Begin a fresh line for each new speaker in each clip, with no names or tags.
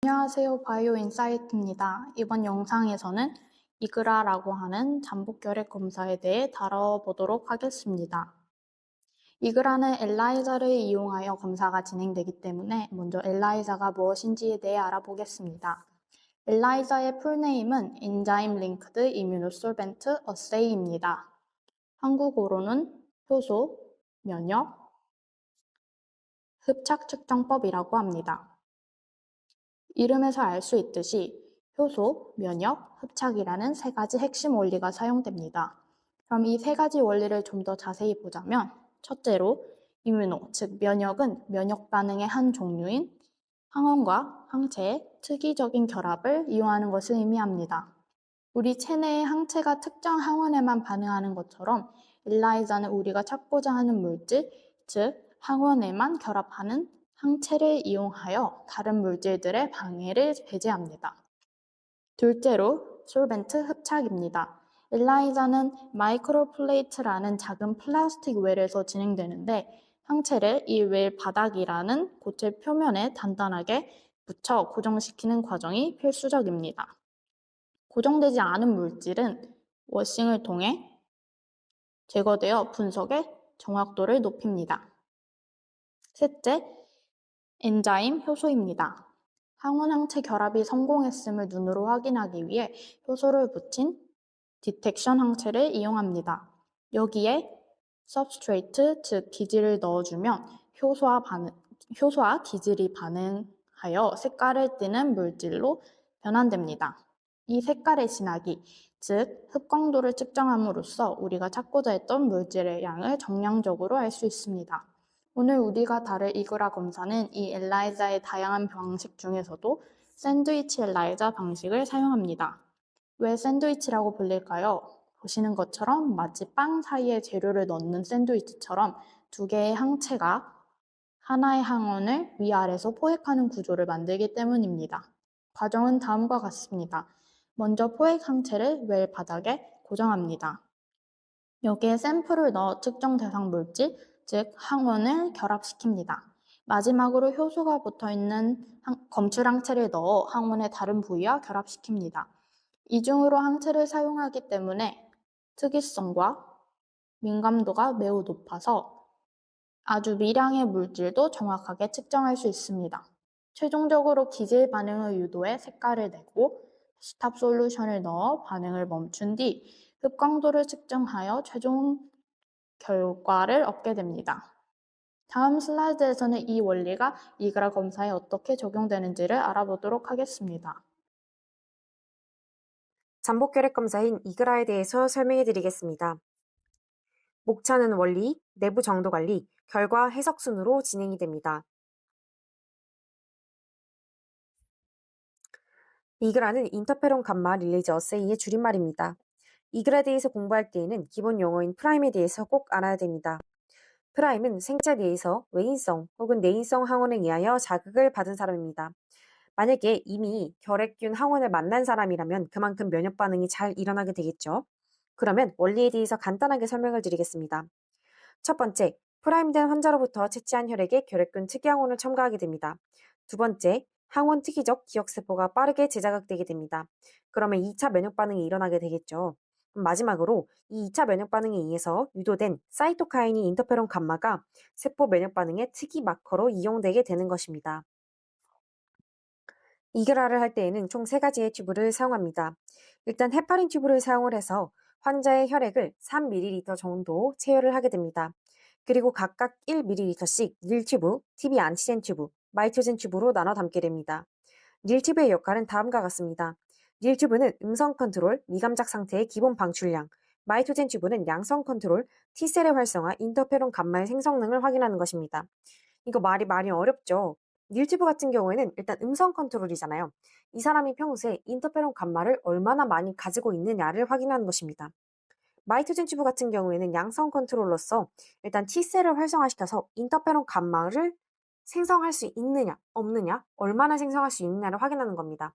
안녕하세요. 바이오 인사이트입니다. 이번 영상에서는 이그라라고 하는 잠복 결핵 검사에 대해 다뤄보도록 하겠습니다. 이그라는 엘라이자를 이용하여 검사가 진행되기 때문에 먼저 엘라이자가 무엇인지에 대해 알아보겠습니다. 엘라이자의 풀네임은 Enzyme Linked Immunosorbent Assay입니다. 한국어로는 효소, 면역, 흡착 측정법이라고 합니다. 이름에서 알 수 있듯이 효소, 면역, 흡착이라는 세 가지 핵심 원리가 사용됩니다. 그럼 이 세 가지 원리를 좀 더 자세히 보자면 첫째로 이뮤노, 즉 면역은 면역 반응의 한 종류인 항원과 항체의 특이적인 결합을 이용하는 것을 의미합니다. 우리 체내의 항체가 특정 항원에만 반응하는 것처럼 엘라이자는 우리가 찾고자 하는 물질, 즉 항원에만 결합하는 항체를 이용하여 다른 물질들의 방해를 배제합니다. 둘째로 솔벤트 흡착입니다. 엘라이자는 마이크로플레이트라는 작은 플라스틱 웰에서 진행되는데 항체를 이 웰 바닥이라는 고체 표면에 단단하게 붙여 고정시키는 과정이 필수적입니다. 고정되지 않은 물질은 워싱을 통해 제거되어 분석의 정확도를 높입니다. 셋째, 엔자임 효소입니다. 항원항체 결합이 성공했음을 눈으로 확인하기 위해 효소를 붙인 디텍션 항체를 이용합니다. 여기에 substrate, 즉 기질을 넣어주면 효소와 기질이 반응하여 색깔을 띠는 물질로 변환됩니다. 이 색깔의 진하기, 즉 흡광도를 측정함으로써 우리가 찾고자 했던 물질의 양을 정량적으로 알 수 있습니다. 오늘 우리가 다룰 이그라 검사는 이 엘라이자의 다양한 방식 중에서도 샌드위치 엘라이자 방식을 사용합니다. 왜 샌드위치라고 불릴까요? 보시는 것처럼 마치 빵 사이에 재료를 넣는 샌드위치처럼 두 개의 항체가 하나의 항원을 위아래서 포획하는 구조를 만들기 때문입니다. 과정은 다음과 같습니다. 먼저 포획 항체를 웰 바닥에 고정합니다. 여기에 샘플을 넣어 특정 대상 물질, 즉 항원을 결합시킵니다. 마지막으로 효소가 붙어있는 검출 항체를 넣어 항원의 다른 부위와 결합시킵니다. 이중으로 항체를 사용하기 때문에 특이성과 민감도가 매우 높아서 아주 미량의 물질도 정확하게 측정할 수 있습니다. 최종적으로 기질 반응을 유도해 색깔을 내고 스탑 솔루션을 넣어 반응을 멈춘 뒤 흡광도를 측정하여 최종 결과를 얻게 됩니다. 다음 슬라이드에서는 이 원리가 이그라 검사에 어떻게 적용되는지를 알아보도록 하겠습니다.
잠복결핵 검사인 이그라에 대해서 설명해 드리겠습니다. 목차는 원리, 내부 정도 관리, 결과 해석 순으로 진행이 됩니다. 이그라는 인터페론 감마 릴리즈 어세이의 줄임말입니다. 이그라에 대해서 공부할 때에는 기본 용어인 프라임에 대해서 꼭 알아야 됩니다. 프라임은 생체 내에서 외인성 혹은 내인성 항원에 의하여 자극을 받은 사람입니다. 만약에 이미 결핵균 항원을 만난 사람이라면 그만큼 면역 반응이 잘 일어나게 되겠죠. 그러면 원리에 대해서 간단하게 설명을 드리겠습니다. 첫 번째, 프라임된 환자로부터 채취한 혈액에 결핵균 특이항원을 첨가하게 됩니다. 두 번째, 항원 특이적 기억세포가 빠르게 재자극되게 됩니다. 그러면 2차 면역 반응이 일어나게 되겠죠. 마지막으로 이 2차 면역 반응에 의해서 유도된 사이토카인인 인터페론 감마가 세포 면역 반응의 특이 마커로 이용되게 되는 것입니다. 이그라를 할 때에는 총 3가지의 튜브를 사용합니다. 일단 헤파린 튜브를 사용을 해서 환자의 혈액을 3ml 정도 체열을 하게 됩니다. 그리고 각각 1ml씩 닐 튜브, TB 안티젠 튜브, 마이토젠 튜브로 나눠 담게 됩니다. 닐 튜브의 역할은 다음과 같습니다. 닐 튜브는 음성 컨트롤, 미감작 상태의 기본 방출량, 마이토젠 튜브는 양성 컨트롤, T셀의 활성화, 인터페론 감마의 생성능을 확인하는 것입니다. 이거 말이 많이 어렵죠? 닐튜브 같은 경우에는 일단 음성 컨트롤이잖아요. 이 사람이 평소에 인터페론 감마를 얼마나 많이 가지고 있느냐를 확인하는 것입니다. 마이토젠 튜브 같은 경우에는 양성 컨트롤로서 일단 T셀을 활성화시켜서 인터페론 감마를 생성할 수 있느냐, 없느냐, 얼마나 생성할 수 있느냐를 확인하는 겁니다.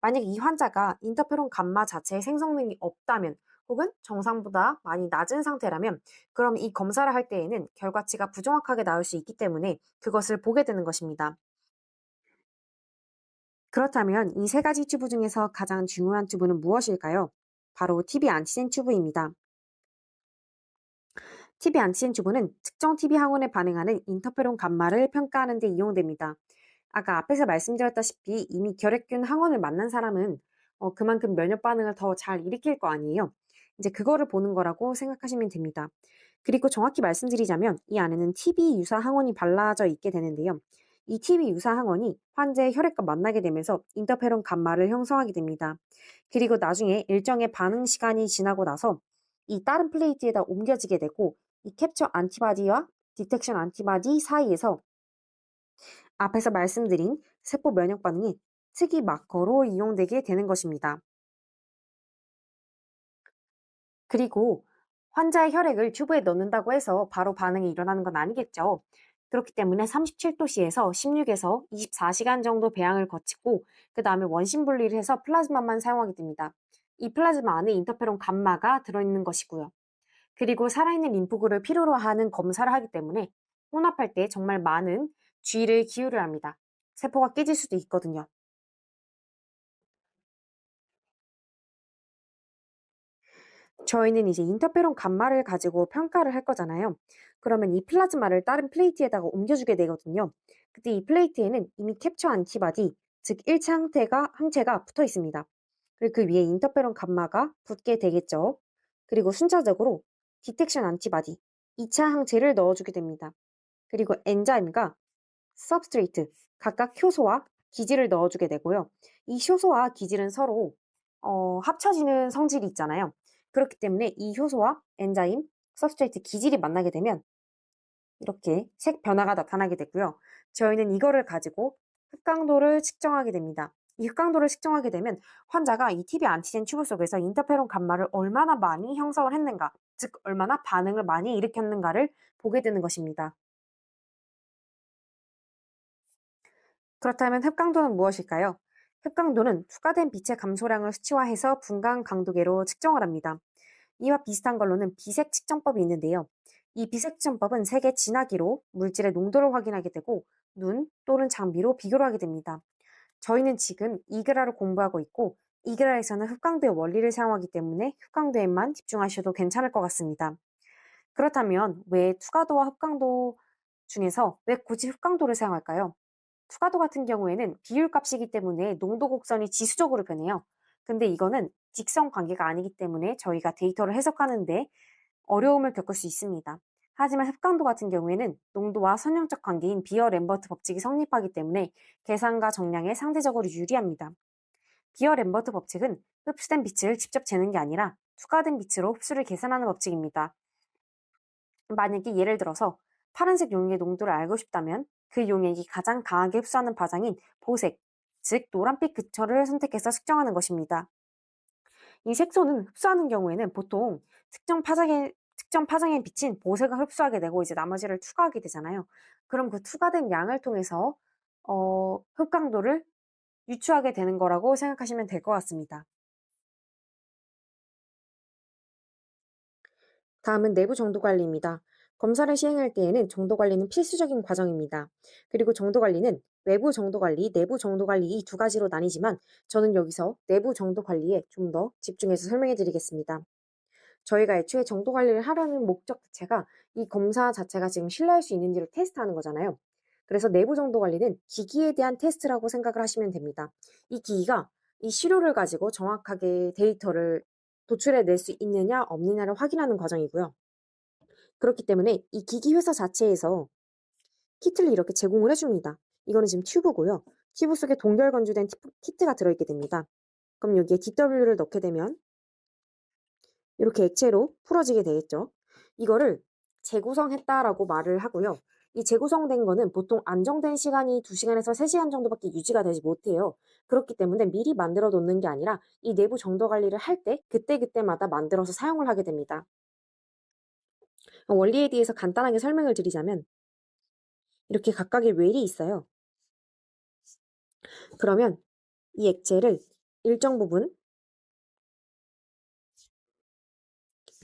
만약 이 환자가 인터페론 감마 자체의 생성능이 없다면 혹은 정상보다 많이 낮은 상태라면 그럼 이 검사를 할 때에는 결과치가 부정확하게 나올 수 있기 때문에 그것을 보게 되는 것입니다. 그렇다면 이 세 가지 튜브 중에서 가장 중요한 튜브는 무엇일까요? 바로 TB 안티젠 튜브입니다. TB 안티젠 튜브는 특정 TB 항원에 반응하는 인터페론 감마를 평가하는 데 이용됩니다. 아까 앞에서 말씀드렸다시피 이미 결핵균 항원을 만난 사람은 그만큼 면역 반응을 더 잘 일으킬 거 아니에요. 이제 그거를 보는 거라고 생각하시면 됩니다. 그리고 정확히 말씀드리자면 이 안에는 TB 유사 항원이 발라져 있게 되는데요. 이 TB 유사 항원이 환자의 혈액과 만나게 되면서 인터페론 감마를 형성하게 됩니다. 그리고 나중에 일정의 반응 시간이 지나고 나서 이 다른 플레이트에다 옮겨지게 되고 이 캡처 안티바디와 디텍션 안티바디 사이에서 앞에서 말씀드린 세포 면역 반응이 특이 마커로 이용되게 되는 것입니다. 그리고 환자의 혈액을 튜브에 넣는다고 해서 바로 반응이 일어나는 건 아니겠죠. 그렇기 때문에 37도씨에서 16에서 24시간 정도 배양을 거치고 그 다음에 원심 분리를 해서 플라즈마만 사용하게 됩니다. 이 플라즈마 안에 인터페론 감마가 들어있는 것이고요. 그리고 살아있는 림프구를 필요로 하는 검사를 하기 때문에 혼합할 때 정말 많은 주의를 기울여야 합니다. 세포가 깨질 수도 있거든요. 저희는 이제 인터페론 감마를 가지고 평가를 할 거잖아요. 그러면 이 플라즈마를 다른 플레이트에다가 옮겨주게 되거든요. 그때 이 플레이트에는 이미 캡처 안티바디, 즉 1차 항체가 붙어 있습니다. 그리고 그 위에 인터페론 감마가 붙게 되겠죠. 그리고 순차적으로 디텍션 안티바디, 2차 항체를 넣어주게 됩니다. 그리고 엔자임과 서브스트레이트, 각각 효소와 기질을 넣어주게 되고요. 이 효소와 기질은 서로 합쳐지는 성질이 있잖아요. 그렇기 때문에 이 효소와 엔자임, 서브스트레이트 기질이 만나게 되면 이렇게 색 변화가 나타나게 되고요. 저희는 이거를 가지고 흡강도를 측정하게 됩니다. 이 흡강도를 측정하게 되면 환자가 이 TB 안티젠 튜브 속에서 인터페론 감마를 얼마나 많이 형성을 했는가, 즉 얼마나 반응을 많이 일으켰는가를 보게 되는 것입니다. 그렇다면 흡강도는 무엇일까요? 흡강도는 투과된 빛의 감소량을 수치화해서 분광 강도계로 측정을 합니다. 이와 비슷한 걸로는 비색 측정법이 있는데요. 이 비색 측정법은 색의 진하기로 물질의 농도를 확인하게 되고 눈 또는 장비로 비교를 하게 됩니다. 저희는 지금 이그라를 공부하고 있고 이그라에서는 흡강도의 원리를 사용하기 때문에 흡강도에만 집중하셔도 괜찮을 것 같습니다. 그렇다면 왜 투과도와 흡강도 중에서 왜 굳이 흡강도를 사용할까요? 투과도 같은 경우에는 비율값이기 때문에 농도 곡선이 지수적으로 변해요. 근데 이거는 직선 관계가 아니기 때문에 저희가 데이터를 해석하는데 어려움을 겪을 수 있습니다. 하지만 습강도 같은 경우에는 농도와 선형적 관계인 비어 램버트 법칙이 성립하기 때문에 계산과 정량에 상대적으로 유리합니다. 비어 램버트 법칙은 흡수된 빛을 직접 재는 게 아니라 투과된 빛으로 흡수를 계산하는 법칙입니다. 만약에 예를 들어서 파란색 용액의 농도를 알고 싶다면 그 용액이 가장 강하게 흡수하는 파장인 보색, 즉 노란빛 그철을 선택해서 측정하는 것입니다. 이 색소는 흡수하는 경우에는 보통 특정 파장의 빛인 보색을 흡수하게 되고 이제 나머지를 투과하게 되잖아요. 그럼 그 투과된 양을 통해서 흡강도를 유추하게 되는 거라고 생각하시면 될 것 같습니다. 다음은 내부 정도 관리입니다. 검사를 시행할 때에는 정도 관리는 필수적인 과정입니다. 그리고 정도 관리는 외부 정도 관리, 내부 정도 관리 이 두 가지로 나뉘지만 저는 여기서 내부 정도 관리에 좀 더 집중해서 설명해 드리겠습니다. 저희가 애초에 정도 관리를 하려는 목적 자체가 이 검사 자체가 지금 신뢰할 수 있는지를 테스트하는 거잖아요. 그래서 내부 정도 관리는 기기에 대한 테스트라고 생각을 하시면 됩니다. 이 기기가 이 시료를 가지고 정확하게 데이터를 도출해낼 수 있느냐 없느냐를 확인하는 과정이고요. 그렇기 때문에 이 기기 회사 자체에서 키트를 이렇게 제공을 해줍니다. 이거는 지금 튜브고요. 튜브 속에 동결 건조된 키트가 들어있게 됩니다. 그럼 여기에 DW를 넣게 되면 이렇게 액체로 풀어지게 되겠죠. 이거를 재구성했다라고 말을 하고요. 이 재구성된 거는 보통 안정된 시간이 2시간에서 3시간 정도밖에 유지가 되지 못해요. 그렇기 때문에 미리 만들어 놓는 게 아니라 이 내부 정도 관리를 할 때 그때그때마다 만들어서 사용을 하게 됩니다. 원리에 대해서 간단하게 설명을 드리자면 이렇게 각각의 웰이 있어요. 그러면 이 액체를 일정 부분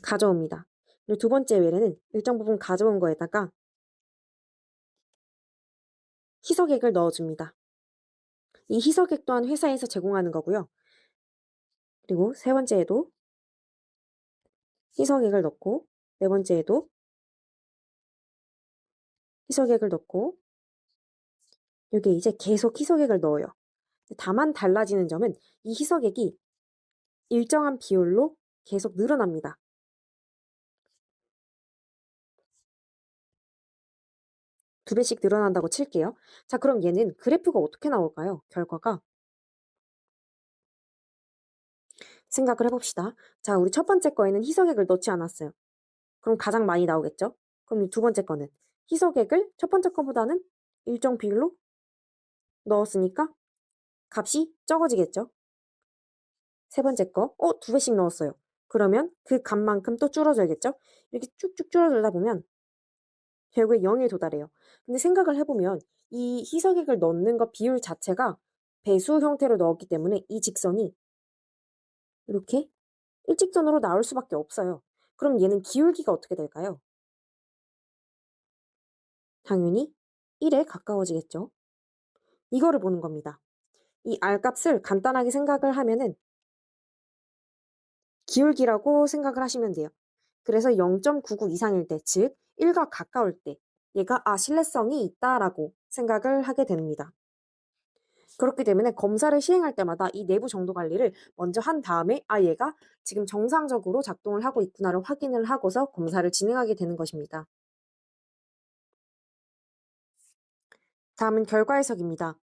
가져옵니다. 그리고 두 번째 웰에는 일정 부분 가져온 거에다가 희석액을 넣어줍니다. 이 희석액 또한 회사에서 제공하는 거고요. 그리고 세 번째에도 희석액을 넣고, 네 번째에도 희석액을 넣고, 여기에 이제 계속 희석액을 넣어요. 다만 달라지는 점은 이 희석액이 일정한 비율로 계속 늘어납니다. 두 배씩 늘어난다고 칠게요. 자, 그럼 얘는 그래프가 어떻게 나올까요? 결과가. 생각을 해봅시다. 자, 우리 첫 번째 거에는 희석액을 넣지 않았어요. 그럼 가장 많이 나오겠죠? 그럼 이 두 번째 거는 희석액을 첫 번째 거보다는 일정 비율로 넣었으니까 값이 적어지겠죠? 세 번째 거, 두 배씩 넣었어요. 그러면 그 값만큼 또 줄어들겠죠? 이렇게 쭉쭉 줄어들다 보면 결국에 0에 도달해요. 근데 생각을 해보면 이 희석액을 넣는 것 비율 자체가 배수 형태로 넣었기 때문에 이 직선이 이렇게 일직선으로 나올 수밖에 없어요. 그럼 얘는 기울기가 어떻게 될까요? 당연히 1에 가까워지겠죠. 이거를 보는 겁니다. 이 R값을 간단하게 생각을 하면은 기울기라고 생각을 하시면 돼요. 그래서 0.99 이상일 때, 즉 1과 가까울 때 얘가 신뢰성이 있다라고 생각을 하게 됩니다. 그렇기 때문에 검사를 시행할 때마다 이 내부 정도 관리를 먼저 한 다음에 얘가 지금 정상적으로 작동을 하고 있구나를 확인을 하고서 검사를 진행하게 되는 것입니다. 다음은 결과 해석입니다.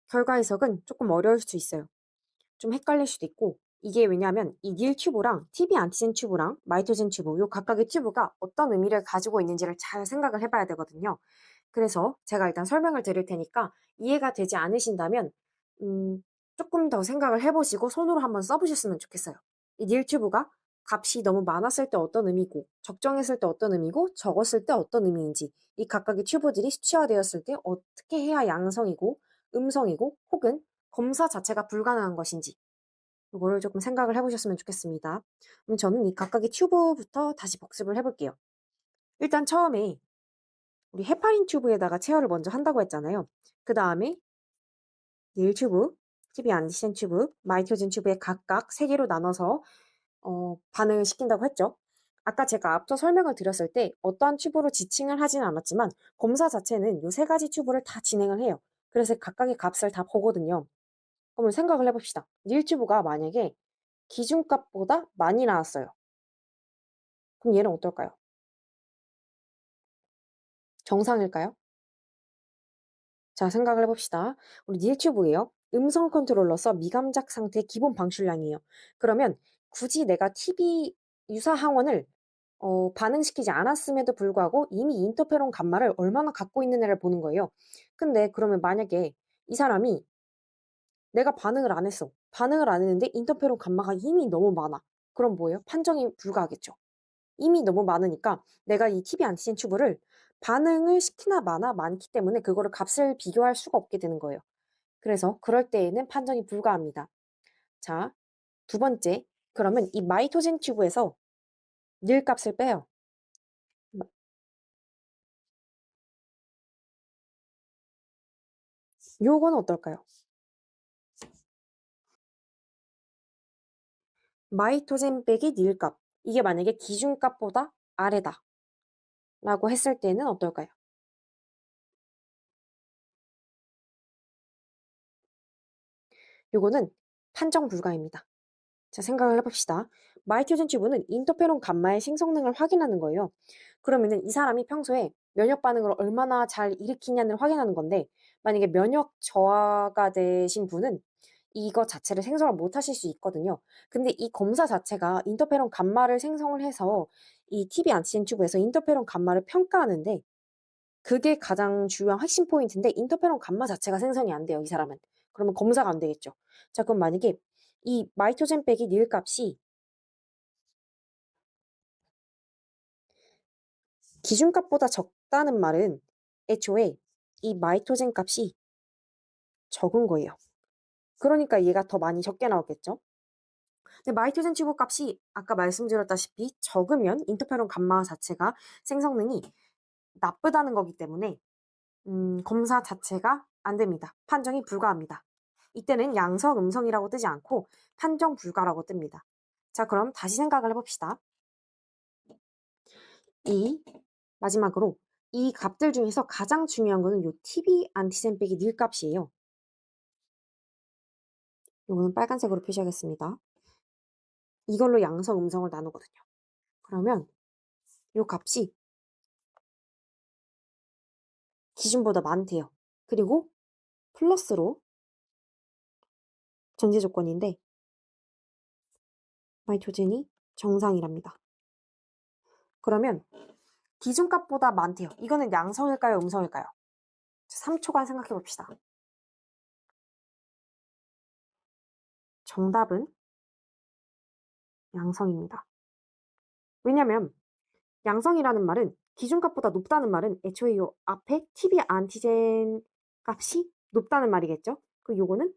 결과 해석은 조금 어려울 수 있어요. 좀 헷갈릴 수도 있고 이게 왜냐하면 이 닐 튜브랑 TB 안티젠 튜브랑 마이토젠 튜브 요 각각의 튜브가 어떤 의미를 가지고 있는지를 잘 생각을 해봐야 되거든요. 그래서 제가 일단 설명을 드릴 테니까 이해가 되지 않으신다면 조금 더 생각을 해보시고 손으로 한번 써보셨으면 좋겠어요. 이 닐 튜브가 값이 너무 많았을 때 어떤 의미고 적정했을 때 어떤 의미고 적었을 때 어떤 의미인지 이 각각의 튜브들이 수치화되었을 때 어떻게 해야 양성이고 음성이고 혹은 검사 자체가 불가능한 것인지 이거를 조금 생각을 해보셨으면 좋겠습니다. 그럼 저는 이 각각의 튜브부터 다시 복습을 해볼게요. 일단 처음에 우리 헤파린 튜브에다가 체어를 먼저 한다고 했잖아요. 그 다음에 닐 튜브, TB 안티젠 튜브, 마이토젠 튜브에 각각 3개로 나눠서 반응을 시킨다고 했죠. 아까 제가 앞서 설명을 드렸을 때 어떠한 튜브로 지칭을 하진 않았지만 검사 자체는 이 3가지 튜브를 다 진행을 해요. 그래서 각각의 값을 다 보거든요. 그럼 생각을 해봅시다. 닐 튜브가 만약에 기준값보다 많이 나왔어요. 그럼 얘는 어떨까요? 정상일까요? 자, 생각을 해봅시다. 우리 닐튜브예요. 음성 컨트롤러서 미감작 상태 기본 방출량이에요. 그러면 굳이 내가 TV 유사 항원을 반응시키지 않았음에도 불구하고 이미 인터페론 감마를 얼마나 갖고 있느냐를 보는 거예요. 근데 그러면 만약에 이 사람이 내가 반응을 안 했어. 반응을 안 했는데 인터페론 감마가 이미 너무 많아. 그럼 뭐예요? 판정이 불가하겠죠. 이미 너무 많으니까 내가 이 TV 안티젠 튜브를 반응을 시키나 마나 많기 때문에 그거를 값을 비교할 수가 없게 되는 거예요. 그래서 그럴 때에는 판정이 불가합니다. 자, 두 번째. 그러면 이 마이토젠 튜브에서 닐 값을 빼요. 요거는 어떨까요? 마이토젠 빼기 닐 값. 이게 만약에 기준값보다 아래다. 라고 했을 때는 어떨까요? 요거는 판정 불가입니다. 자, 생각을 해봅시다. 마이토젠 튜브는 인터페론 감마의 생성능을 확인하는 거예요. 그러면은 이 사람이 평소에 면역 반응을 얼마나 잘 일으키냐를 확인하는 건데, 만약에 면역 저하가 되신 분은 이거 자체를 생성을 못 하실 수 있거든요. 근데 이 검사 자체가 인터페론 감마를 생성을 해서 이 TB 안티젠 튜브에서 인터페론 감마를 평가하는데, 그게 가장 중요한 핵심 포인트인데 인터페론 감마 자체가 생성이 안 돼요, 이 사람은. 그러면 검사가 안 되겠죠. 자, 그럼 만약에 이 마이토젠 빼기 닐 값이 기준값보다 적다는 말은 애초에 이 마이토젠 값이 적은 거예요. 그러니까 얘가 더 많이 적게 나오겠죠. 근데 마이토젠 튜브 값이 아까 말씀드렸다시피 적으면 인터페론 감마 자체가 생성능이 나쁘다는 거기 때문에 검사 자체가 안 됩니다. 판정이 불가합니다. 이때는 양성, 음성이라고 뜨지 않고 판정 불가라고 뜹니다. 자, 그럼 다시 생각을 해봅시다. 마지막으로 이 값들 중에서 가장 중요한 거는 요 TB 안티젠 빼기 닐 값이에요. 이거는 빨간색으로 표시하겠습니다. 이걸로 양성, 음성을 나누거든요. 그러면 요 값이 기준보다 많대요. 그리고 플러스로 전제 조건인데 나이트로젠이 정상이랍니다. 그러면 기준값보다 많대요. 이거는 양성일까요? 음성일까요? 3초간 생각해 봅시다. 정답은 양성입니다. 왜냐면 양성이라는 말은 기준값보다 높다는 말은 애초에 요 앞에 TB 안티젠 값이 높다는 말이겠죠? 그 요거는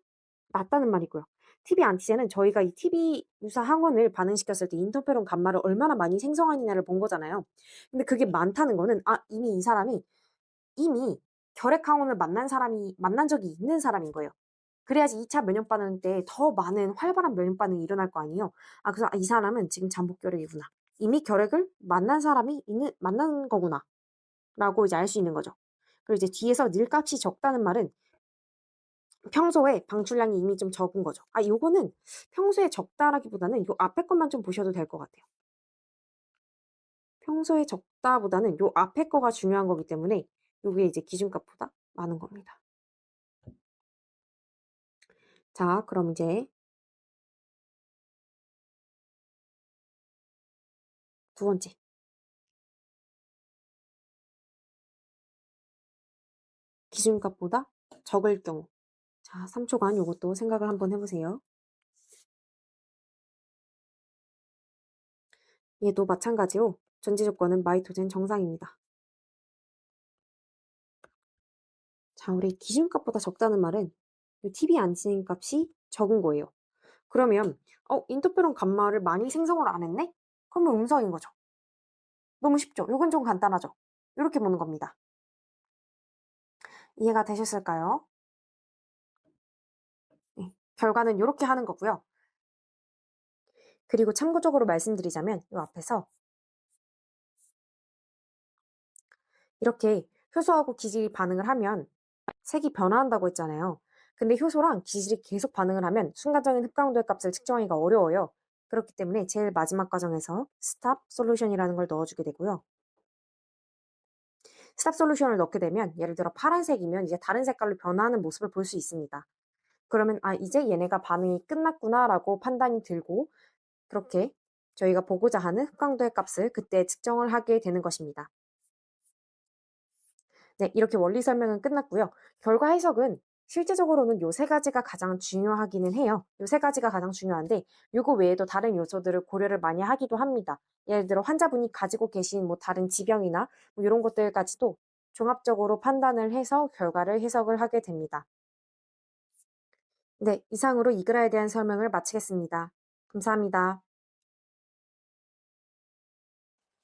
낮다는 말이고요. TB 안티젠은 저희가 이 TB 유사 항원을 반응시켰을 때 인터페론 감마를 얼마나 많이 생성하느냐를 본 거잖아요. 근데 그게 많다는 거는 이미 이 사람이 이미 결핵 항원을 만난 적이 있는 사람인 거예요. 그래야지 2차 면역 반응 때 더 많은 활발한 면역 반응이 일어날 거 아니에요. 그래서 이 사람은 지금 잠복 결핵이구나. 이미 결핵을 만난 거구나. 라고 이제 알 수 있는 거죠. 그리고 이제 뒤에서 닐 값이 적다는 말은 평소에 방출량이 이미 좀 적은 거죠. 요거는 평소에 적다라기보다는 요 앞에 것만 좀 보셔도 될 것 같아요. 평소에 적다보다는 요 앞에 거가 중요한 거기 때문에 요게 이제 기준값보다 많은 겁니다. 자, 그럼 이제 두 번째. 기준값보다 적을 경우. 자, 3초간 요것도 생각을 한번 해보세요. 얘도 마찬가지로 전제 조건은 마이토젠 정상입니다. 자, 우리 기준값보다 적다는 말은 TB 안티젠 값이 적은 거예요. 그러면 인터페론 감마를 많이 생성을 안 했네? 그러면 음성인 거죠. 너무 쉽죠? 요건 좀 간단하죠? 이렇게 보는 겁니다. 이해가 되셨을까요? 네, 결과는 이렇게 하는 거고요. 그리고 참고적으로 말씀드리자면 이 앞에서 이렇게 효소하고 기질이 반응을 하면 색이 변화한다고 했잖아요. 근데 효소랑 기질이 계속 반응을 하면 순간적인 흡강도의 값을 측정하기가 어려워요. 그렇기 때문에 제일 마지막 과정에서 스탑 솔루션이라는 걸 넣어주게 되고요. 스탑 솔루션을 넣게 되면 예를 들어 파란색이면 이제 다른 색깔로 변화하는 모습을 볼 수 있습니다. 그러면 이제 얘네가 반응이 끝났구나라고 판단이 들고 그렇게 저희가 보고자 하는 흡강도의 값을 그때 측정을 하게 되는 것입니다. 네, 이렇게 원리 설명은 끝났고요. 결과 해석은 실제적으로는 요 세 가지가 가장 중요하기는 해요. 요 세 가지가 가장 중요한데 요거 외에도 다른 요소들을 고려를 많이 하기도 합니다. 예를 들어 환자분이 가지고 계신 뭐 다른 지병이나 뭐 이런 것들까지도 종합적으로 판단을 해서 결과를 해석을 하게 됩니다. 네, 이상으로 이그라에 대한 설명을 마치겠습니다. 감사합니다.